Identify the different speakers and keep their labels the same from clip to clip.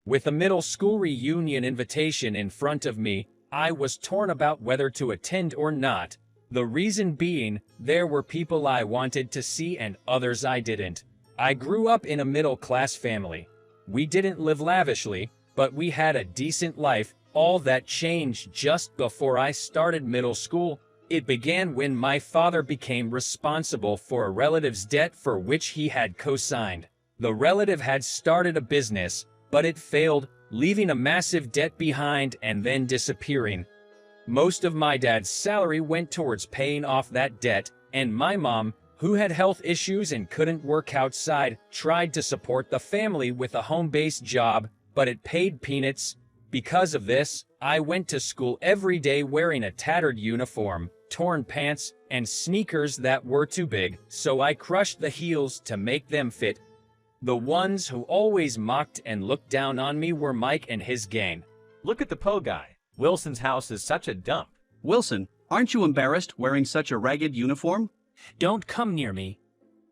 Speaker 1: With a middle school reunion invitation in front of me, I was torn about whether to attend or not. The reason being, there were people I wanted to see and others I didn't. I grew up in a middle-class family. We didn't live lavishly, but we had a decent life. All that changed just before I started middle school. It began when my father became responsible for a relative's debt for which he had co-signed. The relative had started a business, but it failed, leaving a massive debt behind and then disappearing. Most of my dad's salary went towards paying off that debt, and my mom, who had health issues and couldn't work outside, tried to support the family with a home-based job, but it paid peanuts. Because of this, I went to school every day wearing a tattered uniform, torn pants, and sneakers that were too big, so I crushed the heels to make them fit. The ones who always mocked and looked down on me were Mike and his gang.
Speaker 2: Look at the Poe guy. Wilson's house is such a dump.
Speaker 3: Wilson, aren't you embarrassed wearing such a ragged uniform?
Speaker 4: Don't come near me.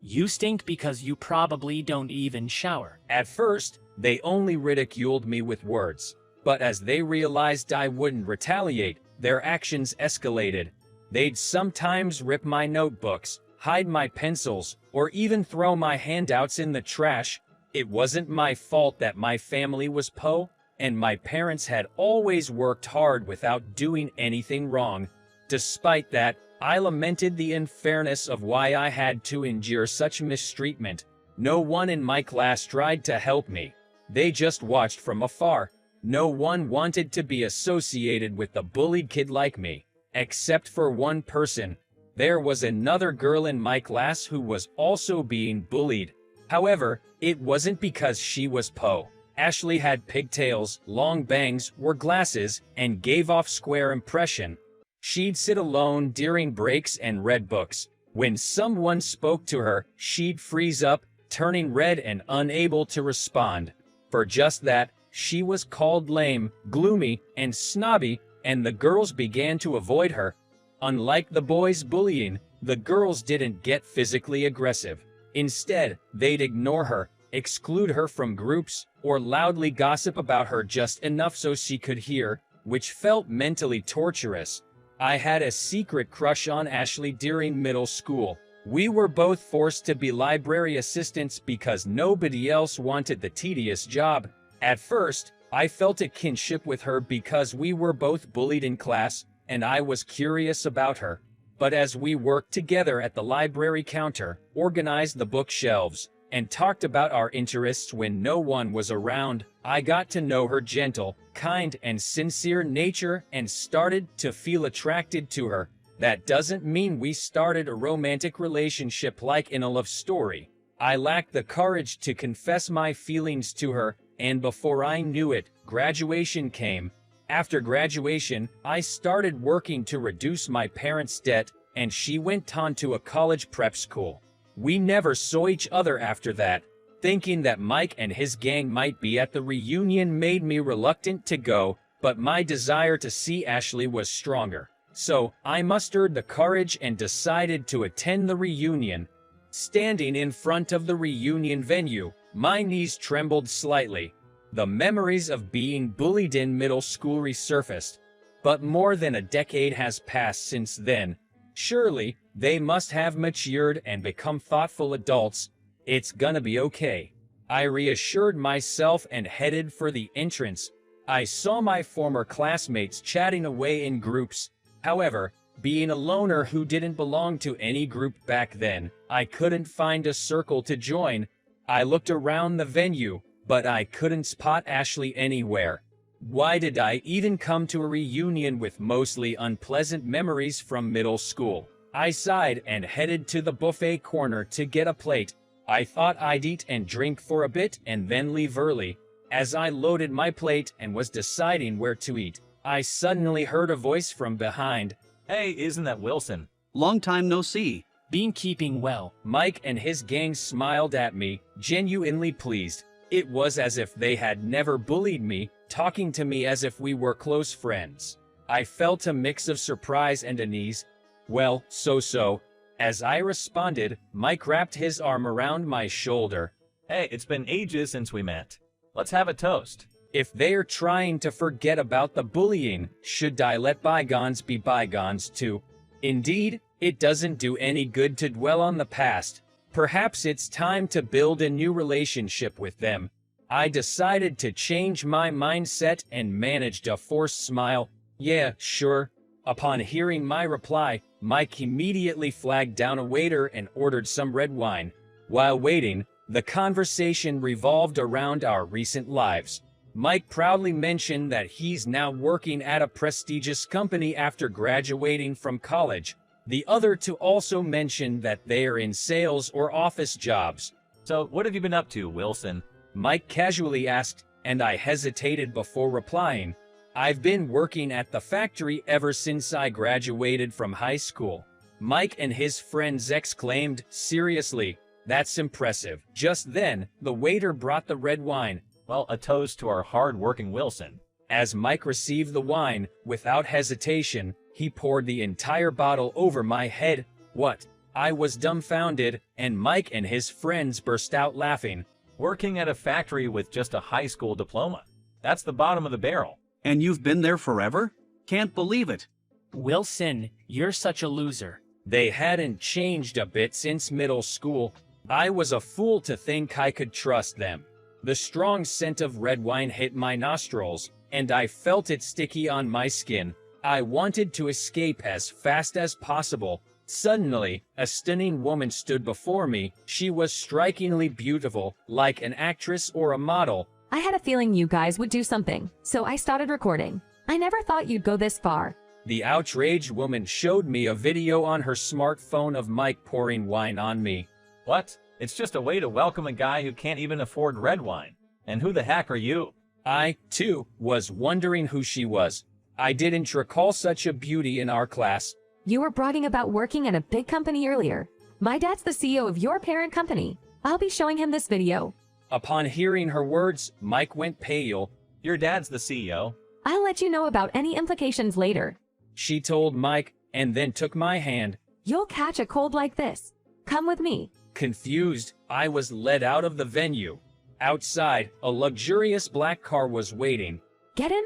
Speaker 4: You stink because you probably don't even shower.
Speaker 1: At first, they only ridiculed me with words, but as they realized I wouldn't retaliate, their actions escalated. They'd sometimes rip my notebooks, hide my pencils, or even throw my handouts in the trash. It wasn't my fault that my family was Poe, and my parents had always worked hard without doing anything wrong. Despite that, I lamented the unfairness of why I had to endure such mistreatment. No one in my class tried to help me. They just watched from afar. No one wanted to be associated with a bullied kid like me, except for one person. There was another girl in my class who was also being bullied. However, it wasn't because she was Poe. Ashley had pigtails, long bangs, wore glasses, and gave off square impression. She'd sit alone during breaks and read books. When someone spoke to her, she'd freeze up, turning red and unable to respond. For just that, she was called lame, gloomy, and snobby, and the girls began to avoid her. Unlike the boys' bullying, the girls didn't get physically aggressive. Instead, they'd ignore her, exclude her from groups, or loudly gossip about her just enough so she could hear, which felt mentally torturous. I had a secret crush on Ashley during middle school. We were both forced to be library assistants because nobody else wanted the tedious job. At first, I felt a kinship with her because we were both bullied in class, and I was curious about her. But as we worked together at the library counter, organized the bookshelves, and talked about our interests when no one was around, I got to know her gentle, kind, and sincere nature and started to feel attracted to her. That doesn't mean we started a romantic relationship like in a love story. I lacked the courage to confess my feelings to her, and before I knew it, graduation came. After graduation, I started working to reduce my parents' debt, and she went on to a college prep school. We never saw each other after that. Thinking that Mike and his gang might be at the reunion made me reluctant to go, but my desire to see Ashley was stronger. So, I mustered the courage and decided to attend the reunion. Standing in front of the reunion venue, my knees trembled slightly. The memories of being bullied in middle school resurfaced. But more than a decade has passed since then. Surely, they must have matured and become thoughtful adults. It's gonna be okay. I reassured myself and headed for the entrance. I saw my former classmates chatting away in groups. However, being a loner who didn't belong to any group back then, I couldn't find a circle to join. I looked around the venue, but I couldn't spot Ashley anywhere. Why did I even come to a reunion with mostly unpleasant memories from middle school? I sighed and headed to the buffet corner to get a plate. I thought I'd eat and drink for a bit and then leave early. As I loaded my plate and was deciding where to eat, I suddenly heard a voice from behind.
Speaker 2: Hey, isn't that Wilson?
Speaker 3: Long time no see.
Speaker 4: Been keeping well.
Speaker 1: Mike and his gang smiled at me, genuinely pleased. It was as if they had never bullied me, talking to me as if we were close friends. I felt a mix of surprise and unease. Well, so. As I responded, Mike wrapped his arm around my shoulder.
Speaker 2: Hey, it's been ages since we met. Let's have a toast.
Speaker 1: If they're trying to forget about the bullying, should I let bygones be bygones too? Indeed, it doesn't do any good to dwell on the past. Perhaps it's time to build a new relationship with them. I decided to change my mindset and managed a forced smile. Yeah, sure. Upon hearing my reply, Mike immediately flagged down a waiter and ordered some red wine. While waiting, the conversation revolved around our recent lives. Mike proudly mentioned that he's now working at a prestigious company after graduating from college. The other two also mentioned that they are in sales or office jobs.
Speaker 2: So, what have you been up to, Wilson?
Speaker 1: Mike casually asked, and I hesitated before replying. I've been working at the factory ever since I graduated from high school. Mike and his friends exclaimed, seriously, that's impressive. Just then, the waiter brought the red wine.
Speaker 2: Well, a toast to our hard-working Wilson.
Speaker 1: As Mike received the wine, without hesitation, he poured the entire bottle over my head. What? I was dumbfounded, and Mike and his friends burst out laughing.
Speaker 2: Working at a factory with just a high school diploma. That's the bottom of the barrel.
Speaker 3: And you've been there forever? Can't believe it.
Speaker 4: Wilson, you're such a loser.
Speaker 1: They hadn't changed a bit since middle school. I was a fool to think I could trust them. The strong scent of red wine hit my nostrils, and I felt it sticky on my skin. I wanted to escape as fast as possible. Suddenly, a stunning woman stood before me. She was strikingly beautiful, like an actress or a model.
Speaker 5: I had a feeling you guys would do something, so I started recording. I never thought you'd go this far.
Speaker 1: The outraged woman showed me a video on her smartphone of Mike pouring wine on me.
Speaker 2: What? It's just a way to welcome a guy who can't even afford red wine. And who the heck are you?
Speaker 1: I, too, was wondering who she was. I didn't recall such a beauty in our class.
Speaker 5: You were bragging about working at a big company earlier. My dad's the CEO of your parent company. I'll be showing him this video.
Speaker 1: Upon hearing her words, Mike went pale.
Speaker 2: Your dad's the CEO.
Speaker 5: I'll let you know about any implications later.
Speaker 1: She told Mike, and then took my hand.
Speaker 5: You'll catch a cold like this. Come with me.
Speaker 1: Confused, I was led out of the venue. Outside, a luxurious black car was waiting.
Speaker 5: Get in?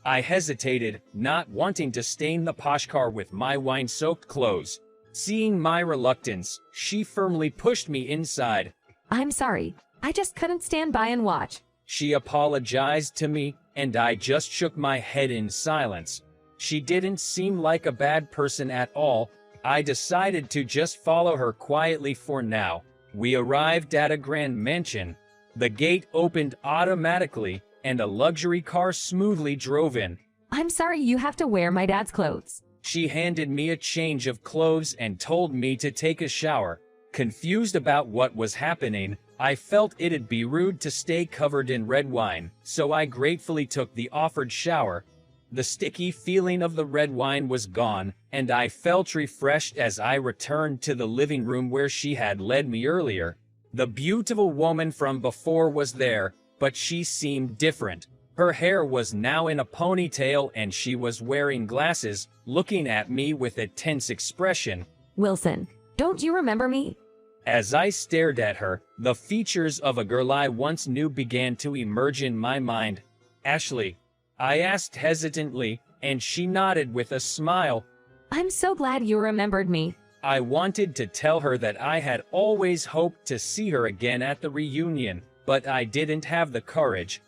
Speaker 1: I hesitated, not wanting to stain the posh car with my wine-soaked clothes. Seeing my reluctance, she firmly pushed me inside.
Speaker 5: I'm sorry. I just couldn't stand by and watch.
Speaker 1: She apologized to me, and I just shook my head in silence. She didn't seem like a bad person at all. I decided to just follow her quietly for now. We arrived at a grand mansion. The gate opened automatically, and a luxury car smoothly drove in.
Speaker 5: I'm sorry you have to wear my dad's clothes.
Speaker 1: She handed me a change of clothes and told me to take a shower. Confused about what was happening, I felt it'd be rude to stay covered in red wine, so I gratefully took the offered shower. The sticky feeling of the red wine was gone, and I felt refreshed as I returned to the living room where she had led me earlier. The beautiful woman from before was there, but she seemed different. Her hair was now in a ponytail and she was wearing glasses, looking at me with a tense expression.
Speaker 5: Wilson, don't you remember me?
Speaker 1: As I stared at her, the features of a girl I once knew began to emerge in my mind. Ashley, I asked hesitantly, and she nodded with a smile.
Speaker 5: I'm so glad you remembered me.
Speaker 1: I wanted to tell her that I had always hoped to see her again at the reunion, but I didn't have the courage.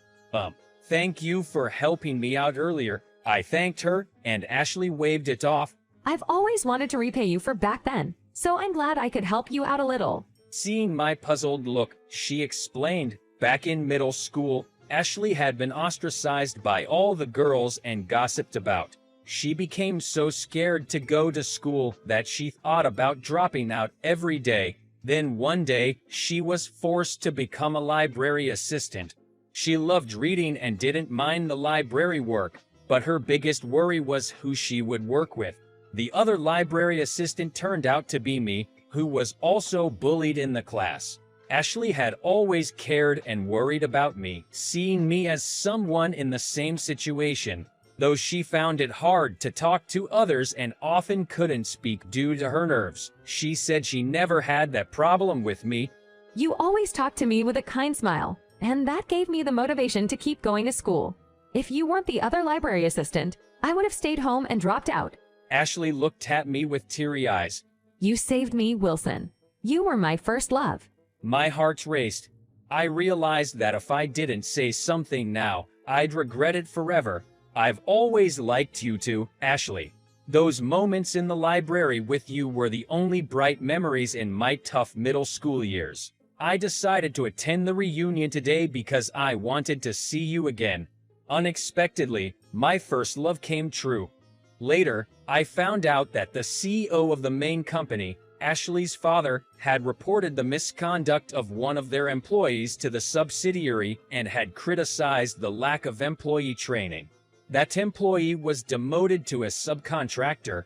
Speaker 1: Thank you for helping me out earlier. I thanked her, and Ashley waved it off.
Speaker 5: I've always wanted to repay you for back then, so I'm glad I could help you out a little.
Speaker 1: Seeing my puzzled look, she explained, back in middle school, Ashley had been ostracized by all the girls and gossiped about. She became so scared to go to school that she thought about dropping out every day. Then one day, she was forced to become a library assistant. She loved reading and didn't mind the library work, but her biggest worry was who she would work with. The other library assistant turned out to be me, who was also bullied in the class. Ashley had always cared and worried about me, seeing me as someone in the same situation. Though she found it hard to talk to others and often couldn't speak due to her nerves, she said she never had that problem with me.
Speaker 5: You always talk to me with a kind smile, and that gave me the motivation to keep going to school. If you weren't the other library assistant, I would have stayed home and dropped out.
Speaker 1: Ashley looked at me with teary eyes.
Speaker 5: You saved me, Wilson. You were my first love.
Speaker 1: My heart raced. I realized that if I didn't say something now, I'd regret it forever. I've always liked you too, Ashley. Those moments in the library with you were the only bright memories in my tough middle school years. I decided to attend the reunion today because I wanted to see you again. Unexpectedly, my first love came true. Later, I found out that the CEO of the main company, Ashley's father, had reported the misconduct of one of their employees to the subsidiary and had criticized the lack of employee training. That employee was demoted to a subcontractor.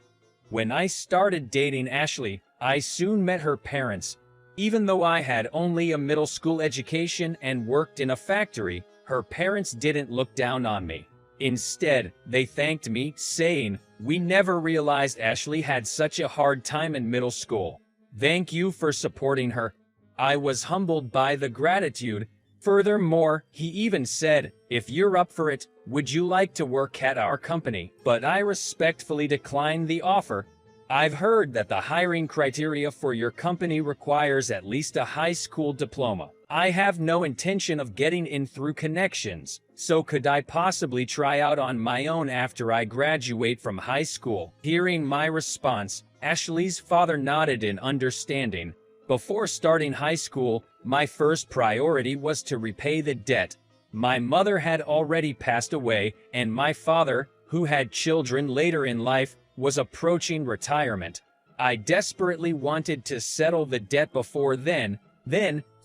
Speaker 1: When I started dating Ashley, I soon met her parents. Even though I had only a middle school education and worked in a factory, her parents didn't look down on me. Instead, they thanked me, saying, "We never realized Ashley had such a hard time in middle school. Thank you for supporting her." I was humbled by the gratitude. Furthermore, he even said, "If you're up for it, would you like to work at our company?" But I respectfully declined the offer. I've heard that the hiring criteria for your company requires at least a high school diploma. I have no intention of getting in through connections, so could I possibly try out on my own after I graduate from high school? Hearing my response, Ashley's father nodded in understanding. Before starting high school, my first priority was to repay the debt. My mother had already passed away, and my father, who had children later in life, was approaching retirement. I desperately wanted to settle the debt before then.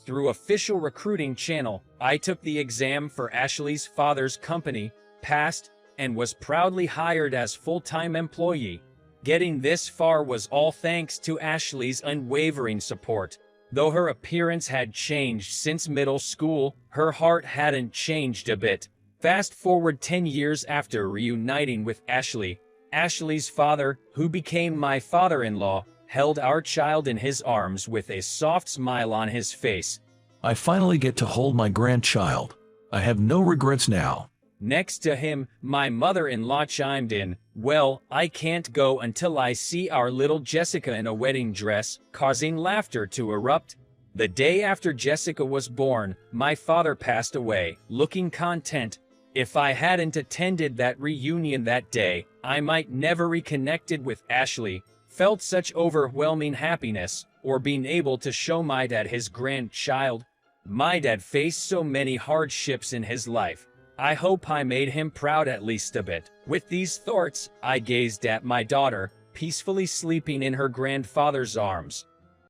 Speaker 1: Through official recruiting channel, I took the exam for Ashley's father's company, passed, and was proudly hired as full-time employee. Getting this far was all thanks to Ashley's unwavering support. Though her appearance had changed since middle school, her heart hadn't changed a bit. Fast forward 10 years after reuniting with Ashley, Ashley's father, who became my father-in-law, held our child in his arms with a soft smile on his face.
Speaker 6: I finally get to hold my grandchild. I have no regrets now.
Speaker 1: Next to him, my mother-in-law chimed in, "Well, I can't go until I see our little Jessica in a wedding dress," causing laughter to erupt. The day after Jessica was born, my father passed away, looking content. If I hadn't attended that reunion that day, I might never reconnected with Ashley, felt such overwhelming happiness, or been able to show my dad his grandchild. My dad faced so many hardships in his life. I hope I made him proud at least a bit. With these thoughts, I gazed at my daughter, peacefully sleeping in her grandfather's arms.